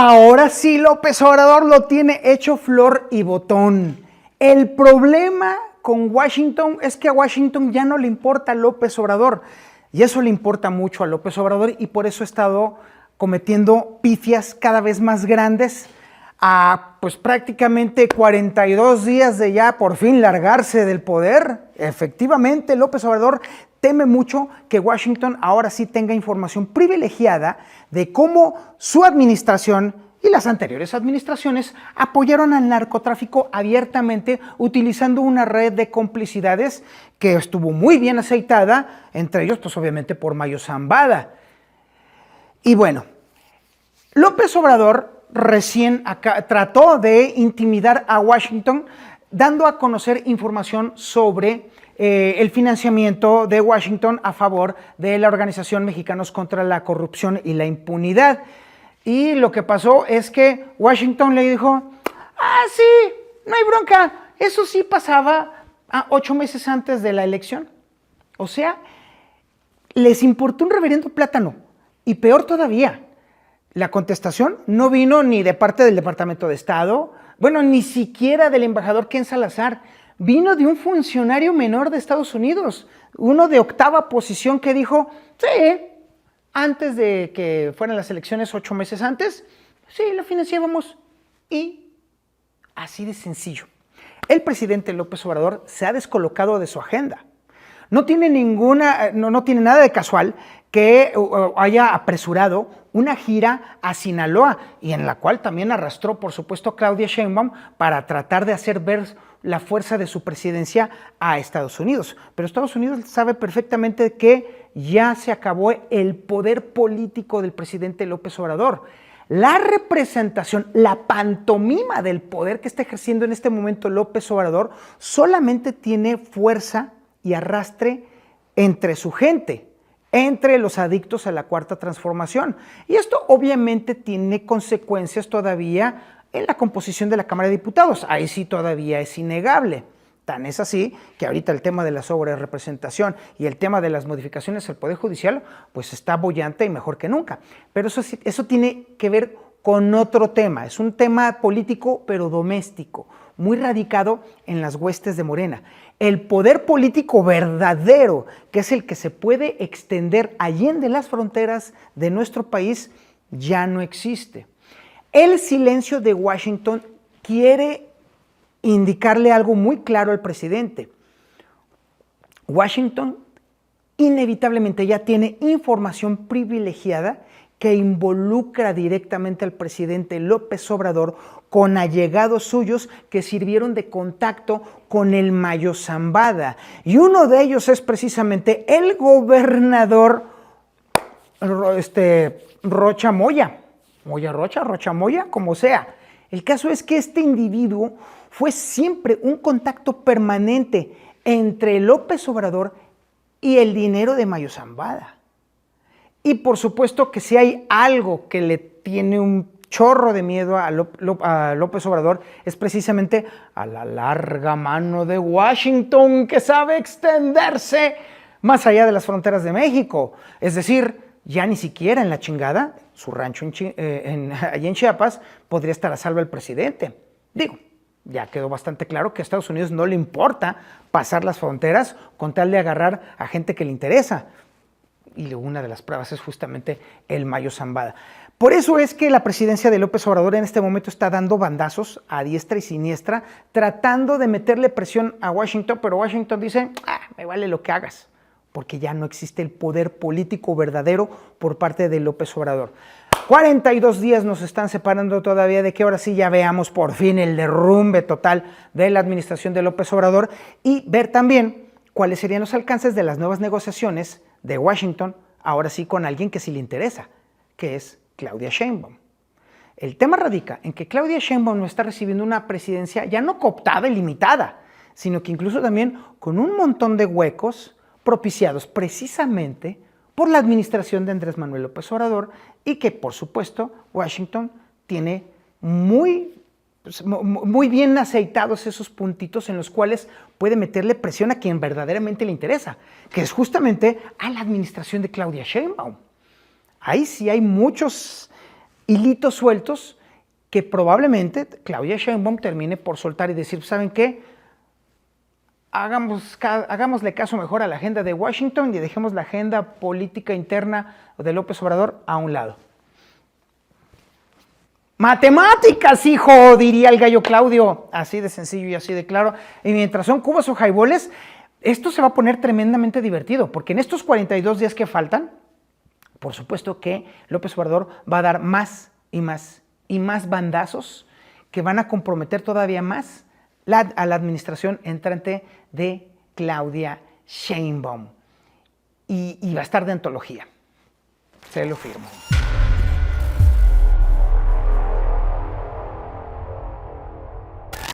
Ahora sí López Obrador lo tiene hecho flor y botón. El problema con Washington es que a Washington ya no le importa a López Obrador. Y eso le importa mucho a López Obrador y por eso ha estado cometiendo pifias cada vez más grandes a pues prácticamente 42 días de ya por fin largarse del poder. Efectivamente, López Obrador teme mucho que Washington ahora sí tenga información privilegiada de cómo su administración y las anteriores administraciones apoyaron al narcotráfico abiertamente utilizando una red de complicidades que estuvo muy bien aceitada, entre ellos pues obviamente por Mayo Zambada. Y bueno, López Obrador recién trató de intimidar a Washington dando a conocer información sobre el financiamiento de Washington a favor de la Organización Mexicanos contra la Corrupción y la Impunidad. Y lo que pasó es que Washington le dijo, sí, no hay bronca, eso sí pasaba 8 meses antes de la elección. O sea, les importó un reverendo plátano. Y peor todavía, la contestación no vino ni de parte del Departamento de Estado, bueno, ni siquiera del embajador Ken Salazar, vino de un funcionario menor de Estados Unidos, uno de 8ª posición que dijo, sí, antes de que fueran las elecciones 8 meses antes, sí, lo financiábamos. Y así de sencillo. El presidente López Obrador se ha descolocado de su agenda. No tiene nada de casual que haya apresurado una gira a Sinaloa y en la cual también arrastró, por supuesto, a Claudia Sheinbaum para tratar de hacer ver la fuerza de su presidencia a Estados Unidos. Pero Estados Unidos sabe perfectamente que ya se acabó el poder político del presidente López Obrador. La representación, la pantomima del poder que está ejerciendo en este momento López Obrador solamente tiene fuerza y arrastre entre su gente, entre los adictos a la Cuarta Transformación. Y esto obviamente tiene consecuencias todavía en la composición de la Cámara de Diputados. Ahí sí todavía es innegable. Tan es así que ahorita el tema de la sobrerepresentación y el tema de las modificaciones al Poder Judicial pues está boyante y mejor que nunca. Pero eso tiene que ver con otro tema. Es un tema político pero doméstico, muy radicado en las huestes de Morena. El poder político verdadero, que es el que se puede extender allende las fronteras de nuestro país, ya no existe. El silencio de Washington quiere indicarle algo muy claro al presidente. Washington inevitablemente ya tiene información privilegiada que involucra directamente al presidente López Obrador con allegados suyos que sirvieron de contacto con el Mayo Zambada. Y uno de ellos es precisamente el gobernador Rocha Moya. Rocha Moya, como sea. El caso es que este individuo fue siempre un contacto permanente entre López Obrador y el dinero de Mayo Zambada. Y por supuesto que si hay algo que le tiene un chorro de miedo a López Obrador es precisamente a la larga mano de Washington que sabe extenderse más allá de las fronteras de México. Es decir, ya ni siquiera en la chingada, su rancho allí en Chiapas, podría estar a salvo el presidente. Digo, ya quedó bastante claro que a Estados Unidos no le importa pasar las fronteras con tal de agarrar a gente que le interesa. Y una de las pruebas es justamente el Mayo Zambada. Por eso es que la presidencia de López Obrador en este momento está dando bandazos a diestra y siniestra, tratando de meterle presión a Washington, pero Washington dice, me vale lo que hagas, porque ya no existe el poder político verdadero por parte de López Obrador. 42 días nos están separando todavía de que ahora sí ya veamos por fin el derrumbe total de la administración de López Obrador y ver también cuáles serían los alcances de las nuevas negociaciones de Washington, ahora sí con alguien que sí le interesa, que es Claudia Sheinbaum. El tema radica en que Claudia Sheinbaum no está recibiendo una presidencia ya no cooptada y limitada, sino que incluso también con un montón de huecos propiciados precisamente por la administración de Andrés Manuel López Obrador y que, por supuesto, Washington tiene muy bien aceitados esos puntitos en los cuales puede meterle presión a quien verdaderamente le interesa, que es justamente a la administración de Claudia Sheinbaum. Ahí sí hay muchos hilitos sueltos que probablemente Claudia Sheinbaum termine por soltar y decir, ¿saben qué? Hagámosle caso mejor a la agenda de Washington y dejemos la agenda política interna de López Obrador a un lado. Matemáticas, hijo, diría el gallo Claudio. Así de sencillo y así de claro. Y mientras son cubos o highballs, esto se va a poner tremendamente divertido, porque en estos 42 días que faltan, por supuesto que López Obrador va a dar más y más y más bandazos que van a comprometer todavía más a la administración entrante de Claudia Sheinbaum. Y va a estar de antología. Se lo firmo.